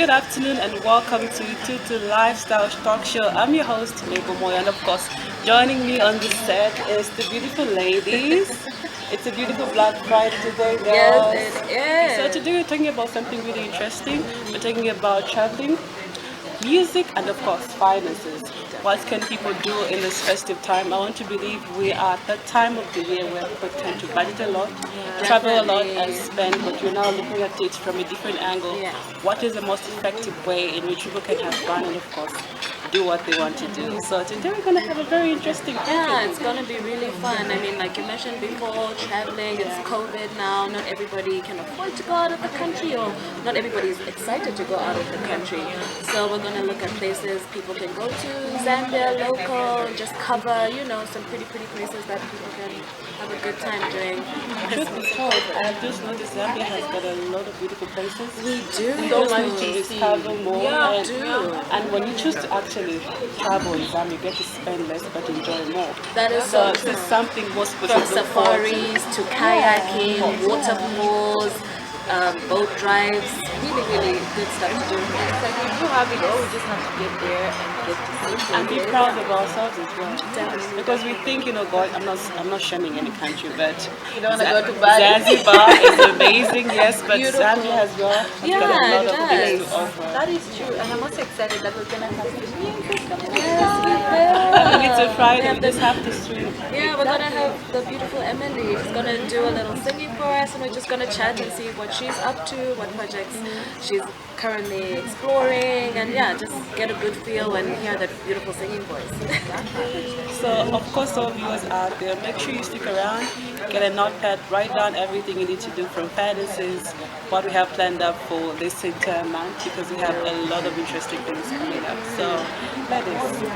good afternoon, and welcome to Utuntu Lifestyle Talk Show. I'm your host, Mabel Moy, and of course, joining me on the set is the beautiful ladies. It's a beautiful Black Friday today, guys. Yes, it is. So today we're talking about something really interesting. We're talking about traveling, music, and of course finances. What can people do in this festive time? I want to believe we are at that time of the year where people tend to budget a lot, travel a lot, and spend, but we're now looking at it from a different angle. Yeah. What is the most effective way in which people can have fun and of course do what they want to do? So today we're going to have a very interesting topic. Yeah, it's gonna be really fun. I mean, like you mentioned before, traveling, it's COVID now. Not everybody can afford to go out of the country, or not everybody's excited to go out of the country. So we're gonna look at places people can go to, Zambia, local, just cover, some pretty places that people can have a good time during Truth be told, I've just noticed Zambia has got a lot of beautiful places. We do. We just need to discover more. Yeah, and when you choose to actually travel in Zambia, you get to spend less but enjoy more. That is So so this true. is something most people From should look forward to. safaris to kayaking, water pools, boat drives, really good stuff to do. Like we do have it all, we just have to get there and get to see And be places. proud of ourselves as well. Definitely. Because we think, God, I'm not shaming any country, but You don't want to go to Bali. Zanzibar is amazing, yes, but Beautiful. Zambia as well has Yeah, got a lot it of things does. to offer. That is true, and I'm also excited that we're gonna have the music coming And it's a Friday, Yeah, we just have to stream. Yeah, we're gonna have the beautiful Emily. She's gonna do a little singing for us, and we're just gonna chat and see what she's up to, what projects she's currently exploring, and just get a good feel and hear that beautiful singing voice. So, of course, all viewers out there, make sure you stick around, get a notepad, write down everything you need to do from finances, what we have planned up for this entire month, because we have a lot of interesting things coming up. So, ladies,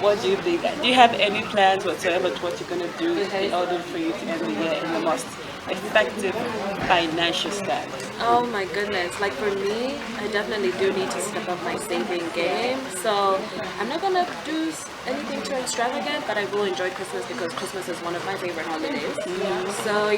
what do you think? Do you have any plans whatsoever to what you're going to do in order for you to end the year in the most effective financial style? Oh my goodness, like for me, I definitely do need to step up my saving game. So I'm not gonna do anything too extravagant, but I will enjoy Christmas because Christmas is one of my favorite holidays. So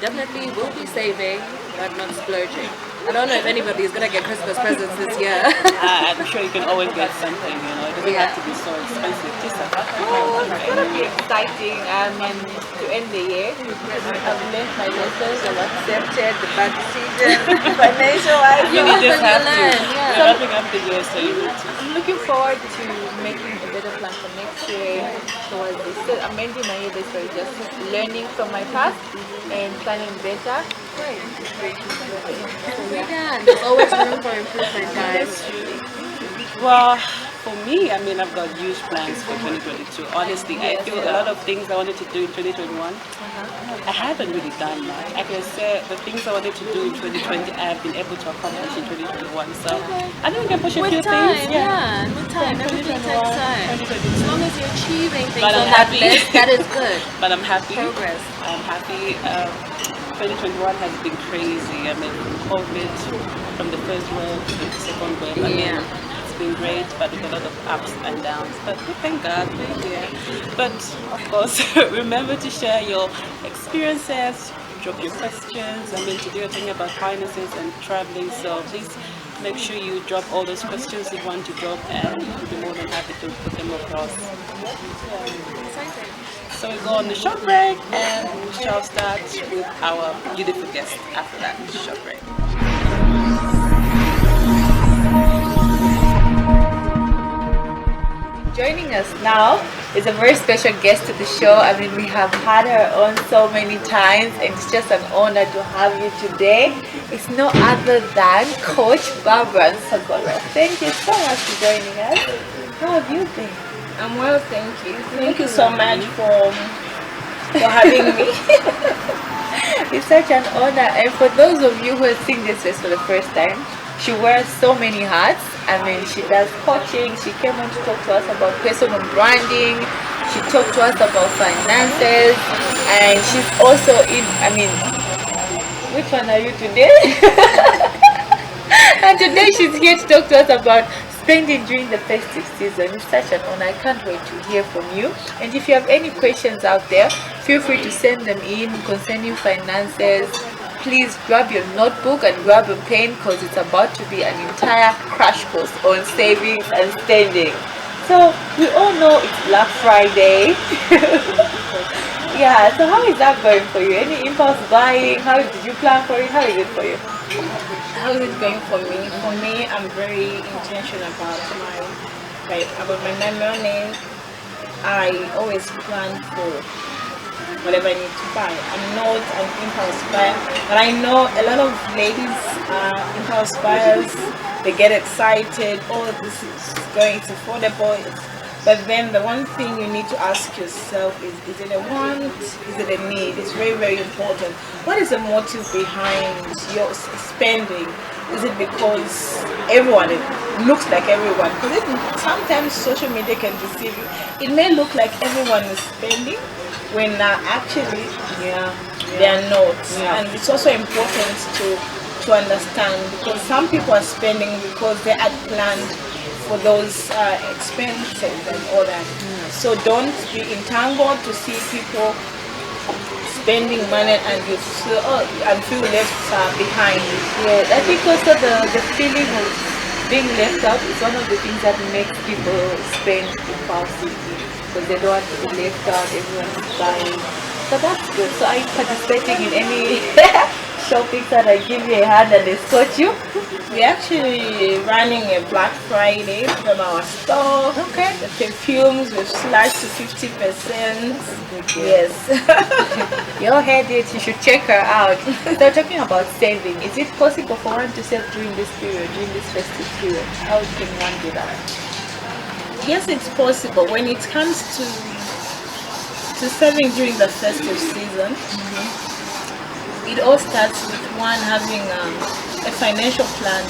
definitely will be saving, but not splurging. I don't know if anybody is gonna get Christmas presents this year. I'm sure you can always get something, it doesn't have to be so expensive. Just a Oh, it's gonna be exciting. I mean, to end the year, I've learned my lessons. I've accepted the bad decisions, financial-wise. You Yeah, just but have you to. learn, We're wrapping up the year, so you need to. I'm looking forward to making a better plan for next year towards this. So I'm ending my year this way, just learning from my past and planning better. Yeah, there's always room for improvement, guys. Well, for me, I've got huge plans for 2022. Honestly, I feel a lot of things I wanted to do in 2021, I haven't really done much. I can say the things I wanted to do in 2020, I have been able to accomplish in 2021. So I think we can push a few With time, things. with time. Everything takes time. 2022. As long as you're achieving things But I'm on that happy. list, that is good. But I'm happy. Progress. I'm happy. 2021 has been crazy. COVID from the first wave to the second wave. It's been great, but with a lot of ups and downs. But we thank God we're here. But of course, remember to share your experiences, drop your questions. Today we're talking about finances and traveling. So please make sure you drop all those questions you want to drop, and we'll be more than happy to put them across. So we go on the short break, and we shall start with our beautiful guest after that short break. Joining us now is a very special guest to the show. We have had her on so many times, and it's just an honor to have you today. It's no other than Coach Barbara Nsokolo. Thank you so much for joining us. How have you been? I'm well, thank you. Thank you so much for having me. It's such an honor. And for those of you who are seeing this face for the first time, she wears so many hats. She does coaching. She came on to talk to us about personal branding. She talked to us about finances. And she's also in, which one are you today? And today she's here to talk to us about spending during the festive season. It's such an honor. I can't wait to hear from you. And if you have any questions out there, feel free to send them in concerning finances, please grab your notebook and grab a pen because it's about to be an entire crash course on savings and spending. So we all know it's Black Friday. Yeah, so how is that going for you? Any impulse buying? How did you plan for it? How is it for you? How is it going for me? For me, I'm very intentional about my money. I always plan for whatever I need to buy. I'm not an impulse buyer, but I know a lot of ladies are impulse buyers. They get excited, oh, this is going to affordable. But then the one thing you need to ask yourself is it a want? Is it a need? It's very, very important. What is the motive behind your spending? Is it because everyone, it looks like everyone? Because sometimes social media can deceive you. It may look like everyone is spending when actually they are not. And it's also important to understand, because some people are spending because they had planned for those expenses and all that. So don't be entangled to see people spending money and you feel left behind. Yeah, I think also the feeling of being left out is one of the things that makes people spend impulsively, because they don't want to be left out. Everyone is buying. So that's good. So are you participating in any shopping that I give you a hand and escort you? We're actually running a Black Friday from our store. Okay. The perfumes we've slashed to 50%. Yes. You're headed, you should check her out. So talking about saving, is it possible for one to save during this period, during this festive period? How can one do that? Yes, it's possible. When it comes to saving during the festive season, it all starts with one having a financial plan.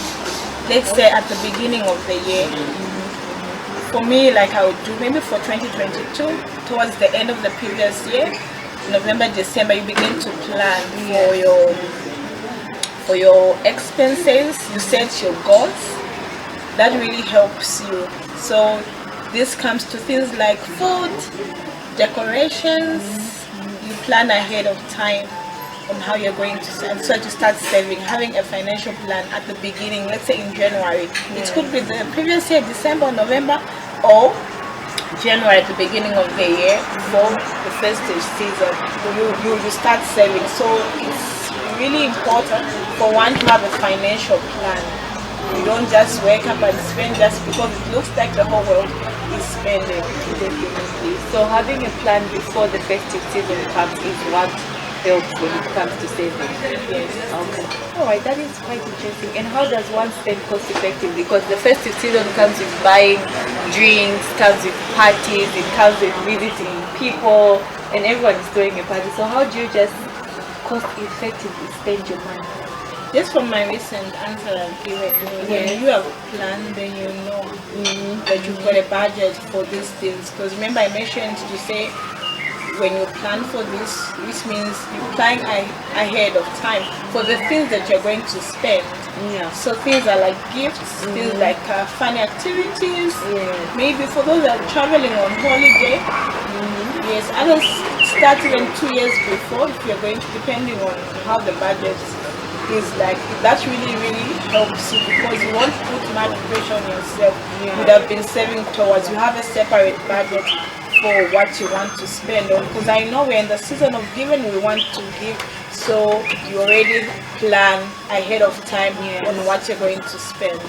Let's say at the beginning of the year. For me, like I would do maybe for 2022, towards the end of the previous year, November, December, you begin to plan for your expenses. You set your goals. That really helps you. So this comes to things like food, decorations. You plan ahead of time on how you're going to save. So to start saving, having a financial plan at the beginning, let's say in January. It could be the previous year, December, November, or January at the beginning of the year for the festive season. You start saving. So it's really important for one to have a financial plan. You don't just wake up and spend just because it looks like the whole world is spending. Definitely. So having a plan before the festive season comes is what helps when it comes to saving. Yes. Okay. Alright, that is quite interesting. And how does one spend cost effectively? Because the festive season comes with buying drinks, comes with parties, it comes with visiting people, and everyone is throwing a party. So how do you just cost effectively spend your money? Just from my recent answer I've given, when you have planned, then you know that you've got a budget for these things. Because remember I mentioned to say, when you plan for this means you plan ahead of time for the things that you're going to spend. So things are like gifts, things like fun activities, maybe for those that are traveling on holiday. Yes, others start even 2 years before if you're going to, depending on how the budget is like. That really helps you, because you won't put much pressure on yourself. You would have been saving towards, you have a separate budget for what you want to spend on, because I know we're in the season of giving, we want to give, so you already plan ahead of time on what you're going to spend.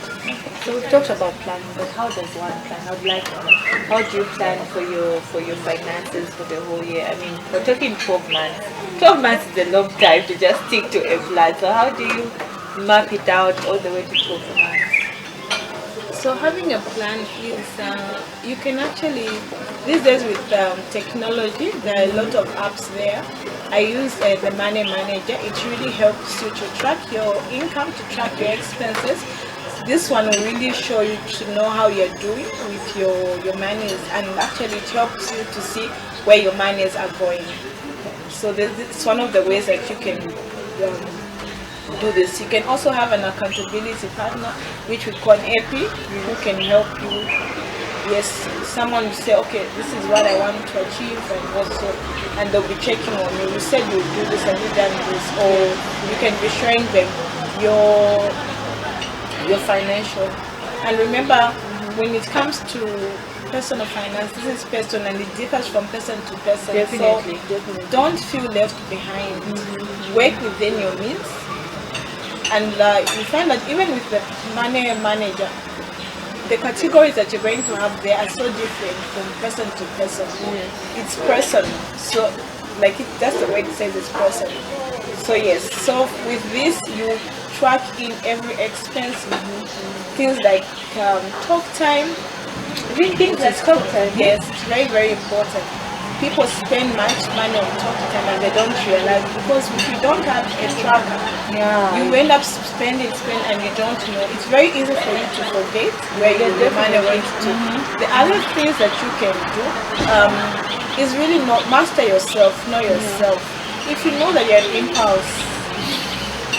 So we've talked about planning, but how does one plan? How do you plan for your finances for the whole year? I mean, we're talking 12 months. 12 months is a long time to just stick to a plan. So how do you map it out all the way to 12 months? So having a plan is, you can actually, these days with technology, there are a lot of apps there. I use the Money Manager. It really helps you to track your income, to track your expenses. This one will really show you to know how you're doing with your monies, and actually it helps you to see where your monies are going. So it's one of the ways that you can do this. You can also have an accountability partner, which we call an AP, who can help you yes, someone will say, okay, this is what I want to achieve, and also, and they'll be checking on you. You said you'll do this and you've done this, or you can be showing them your financial. And remember, when it comes to personal finance, this is personal and it differs from person to person. Definitely, so definitely. Don't feel left behind. Work within your means, and you find that even with the money manager, the categories that you're going to have there are so different from person to person. It's personal. So, like that's the way it says it's personal. So yes. So with this, you track in every expense. Things like talk time. Even things like talk time. Yes, it's very, very important. People spend much money on talk time and they don't realize, because if you don't have a tracker, you end up spending, and you don't know. It's very easy for you to forget where your money went to. The other things that you can do is really master yourself, know yourself. If you know that you're an impulse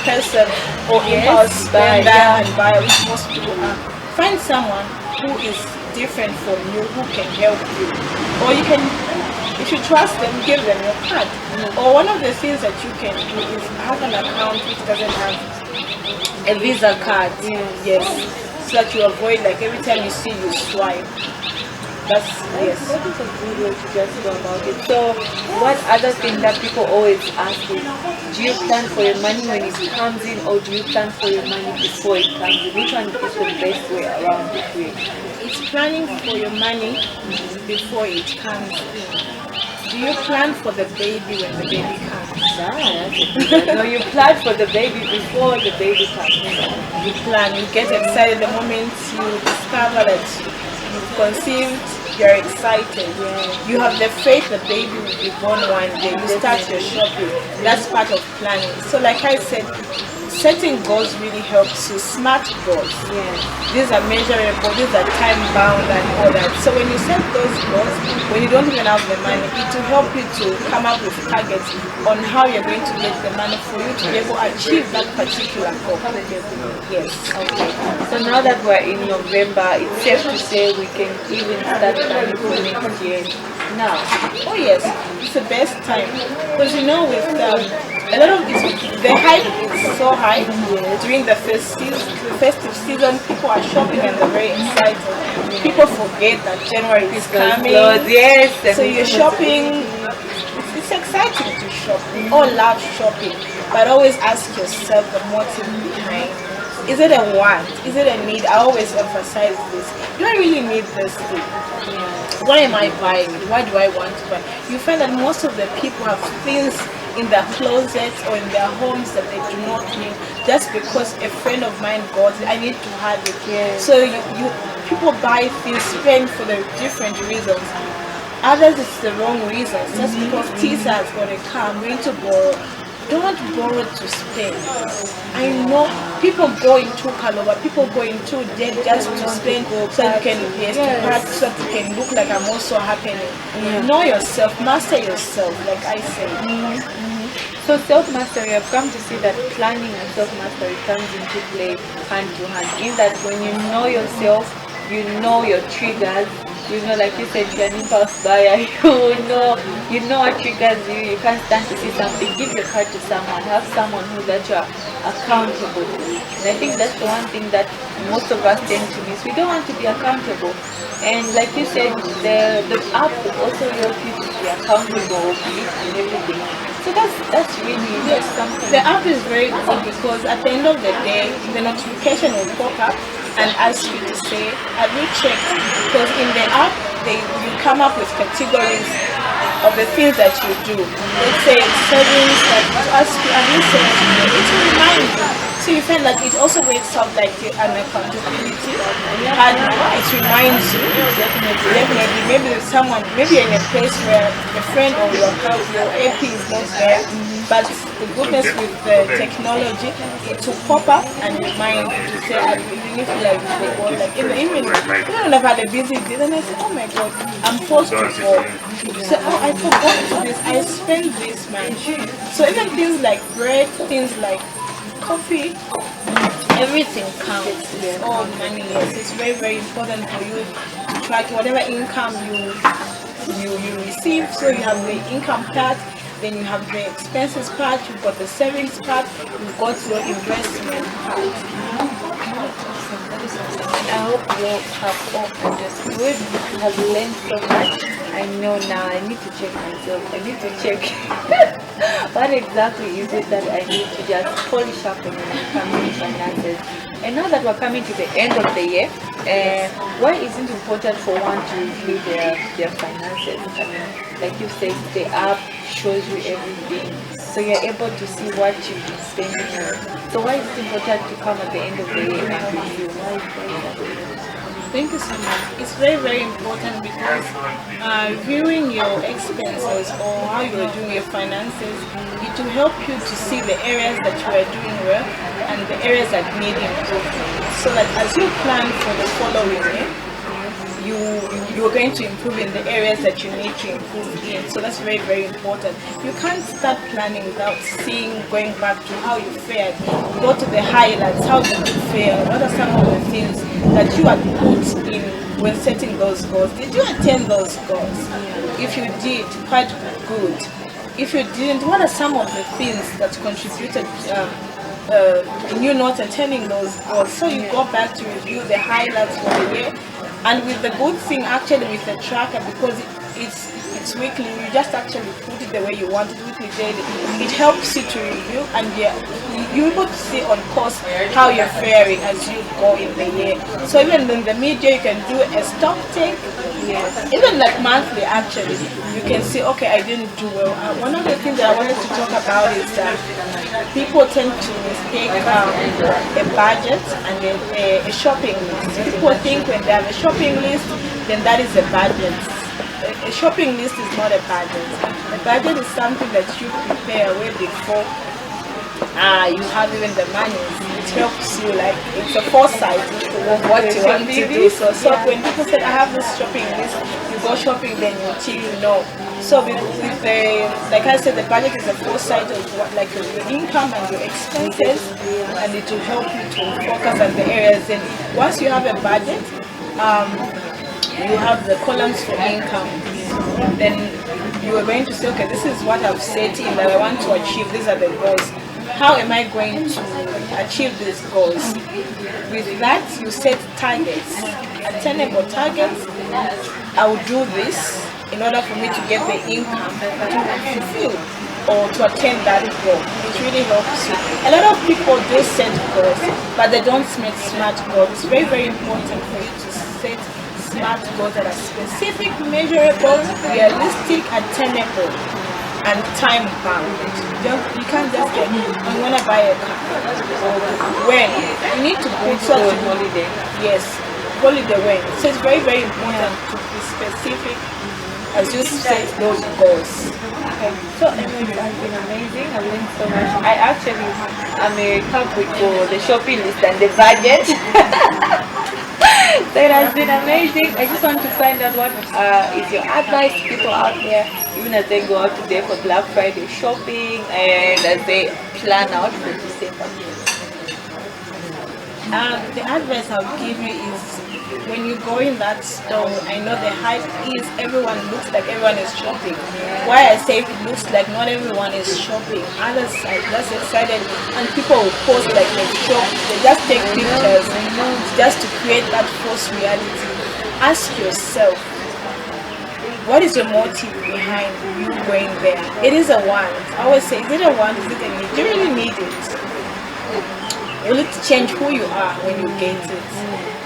person or impulse spender and buyer, which most people are, find someone who is different from you, who can help you. Or you can, if you trust them, give them your card. Or one of the things that you can do is have an account which doesn't have a Visa card. Yes. So that you avoid, like, every time you see, you swipe. That's, yes. That is a good way to just go about it. So, what other thing that people always ask is, do you plan for your money when it comes in, or do you plan for your money before it comes in? Which one is the best way around the way? It's planning for your money before it comes in. Do you plan for the baby when the baby comes? No, you plan for the baby before the baby comes. You plan, you get excited the moment you discover that you've conceived, you're excited. You have the faith the baby will be born one day. You start your shopping. That's part of planning. So like I said, setting goals really helps you. Smart goals. These are measurable, these are time bound and all that. So when you set those goals, when you don't even have the money, it will help you to come up with targets on how you're going to get the money for you to be able to achieve that particular goal. Yes. Okay. So now that we're in November, it's safe to say we can even start planning for next year now. Oh yes, it's the best time, because you know, with a lot of the hype is so high during the festive season. People are shopping and they're very excited. People forget that January is coming. So you're shopping. It's exciting to shop. We all love shopping, but always ask yourself the motive behind. Is it a want? Is it a need? I always emphasize this. Do I really need this thing? Why am I buying it? Why do I want to buy? You find that most of the people have things in their closets or in their homes that they do not need, just because a friend of mine bought it. I need to have it. So people buy things, spend for the different reasons. Others, it's the wrong reasons. Just because Tisa has got a car, I'm going to borrow. Don't borrow to spend. I know people go into Kaloba, people go into debt just to spend, so you can so that you can look like I'm also happening. Know yourself, master yourself, like I said. So self-mastery, I've come to see that planning and self-mastery comes into play hand to hand. In that when you know yourself, you know your triggers. You know, like you said, you're an impulse buyer. You know what triggers you. You can't stand to see something. Give your card to someone. Have someone that you're accountable to. And I think that's the one thing that most of us tend to miss. We don't want to be accountable. And like you said, the app will also help you to be accountable and everything. So that's really something. The app is very good because at the end of the day, the notification will pop up and ask you to say, have you checked? Because in the app, you come up with categories of the things that you do. Let's say savings, like to ask you, have you saved? It will remind you. So you find that it also wakes up like an accountability, and it reminds you. Definitely. Maybe there's someone, maybe you're in a place where a friend or your AP is not there, but the goodness with the technology, it will pop up and remind you to say, I really feel like you forgot. Like in the evening, even when I've had a busy day, then I say, oh my God, I'm forced to go. So, oh, I forgot to this, I spent this much. So even things like bread, things like coffee, everything counts. It's all money. Yes, it's very, very important for you to track whatever income you receive. So you have the income part, then you have the expenses part, you've got the savings part, you've got your investment part. I hope you have all understood, have learned so much. I know now I need to check myself. I need to check what exactly is it that I need to just polish up on my family finances. And now that we're coming to the end of the year, why isn't it important for one to review their finances? I mean, like you said, the app shows you everything, so you're able to see what you've been spending on. So why is it important to come at the end of the year and review? Why is that? Thank you so much. It's very, very important because reviewing your expenses or how you're doing your finances, it will help you to see the areas that you are doing well and the areas that need improvement. So that as you plan for the following year, you're going to improve in the areas that you need to improve in. So that's very, very important. You can't start planning without going back to how you fared. Go to the highlights. How did you fail? What are some of the things that you had put in when setting those goals? Did you attain those goals? If you did, quite good. If you didn't, what are some of the things that contributed in you not attaining those goals? So you go back to review the highlights for the year. And with the good thing actually with the tracker, because it's weekly, you just actually put it the way you want it, weekly, daily. It helps you to review and you're able to see on course how you're faring as you go in the year. So even in the mid-year, you can do a stock take. Yes. Even like monthly actually, you can see, okay, I didn't do well. One of the things that I wanted to talk about is that people tend to mistake a budget and then a shopping list. People think when they have a shopping list, then that is a budget. A shopping list is not a budget. A budget is something that you prepare way before you have even the money. It helps you, like it's a foresight of what you want to do. So when people say I have this shopping list, you go shopping, then you know. So with the, like I said, the budget is a foresight of what, like your income and your expenses, and it will help you to focus on the areas. And once you have a budget, you have the columns for income. Then you are going to say, okay, this is what I've set in that I want to achieve. These are the goals. How am I going to achieve these goals? With that, you set targets, attainable targets. I will do this in order for me to get the income to fulfill or to attain that goal. It really helps you. A lot of people do set goals, but they don't set smart goals. It's very, very important for you to set smart goals that are specific, measurable, realistic, attainable, and time bound. You can't just say, I want to buy a car. Or when? You need to put such a holiday. Yes, holiday when. So it's very, very important to be specific as you set those goals. Okay. So anyway, it has been amazing. I learned so much. I actually am a culprit for the shopping list and the budget. So it has been amazing. I just want to find out what is your advice to people out there, even as they go out today for Black Friday shopping and as they plan out for December. The advice I'll give you is when you go in that store, I know the hype is everyone looks like everyone is shopping. Why I say it looks like not everyone is shopping. Others are just excited and people will post like they shop. They just take pictures just to create that false reality. Ask yourself, what is your motive behind you going there? It is a want. I always say, is it a want? Is it a need? Do you really need it? Will it change who you are when you get it?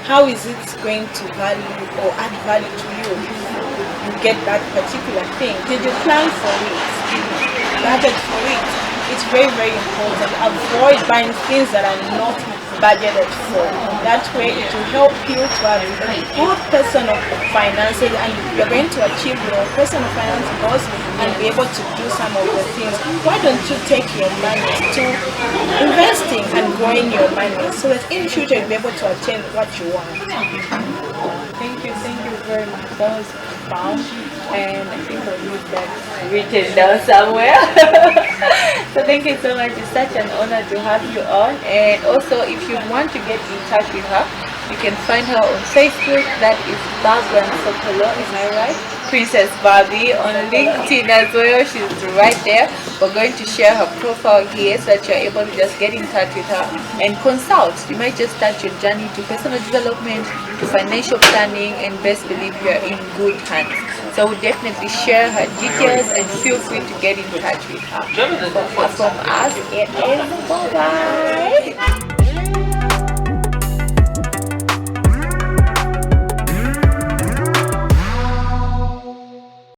How is it going to value or add value to you if you get that particular thing? Did you plan for it? Did you budget for it? It's very, very important. Avoid buying things that are not budgeted for. That way it will help you to have a good personal finances and you're going to achieve your personal finance goals and be able to do some of the things. Why don't you take your money to investing and growing your money so that in future you'll be able to attain what you want. Thank you very much. That was profound. and I think I'll leave that written down somewhere. So thank you so much. It's such an honor to have you on. And also, if you want to get in touch with her, you can find her on Facebook. That is Barbara Nsokolo, am I right? Princess Barbie. On LinkedIn as well, she's right there. We're going to share her profile here so that you're able to just get in touch with her and consult. You might just start your journey to personal development, to financial planning, and best believe you're in good hands. So we'll definitely share her details and feel free to get in touch with her. From us, it is bye-bye.